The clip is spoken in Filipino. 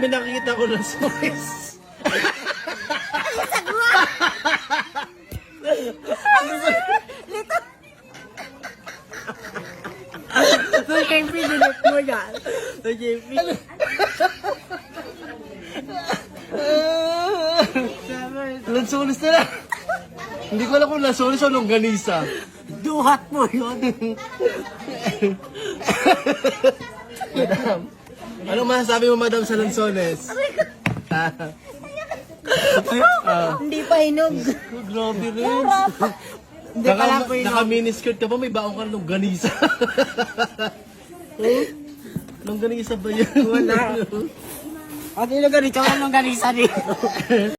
may nakikita ko ng source. So, JP, dinip mo yan. So, JP. Lansones na lang. Hindi ko alam kung lansones o longganisa. Duhat mo yun. Madam, anong masasabi mo, madam, sa lansones? Hindi pa hinog. Grabe rin. Hindi pala po hinog. Naka-miniskirt ka pa, may baong ka ng longganisa. Longganisa ba yan? Wala. At ilo ganito, anong ganisa rin.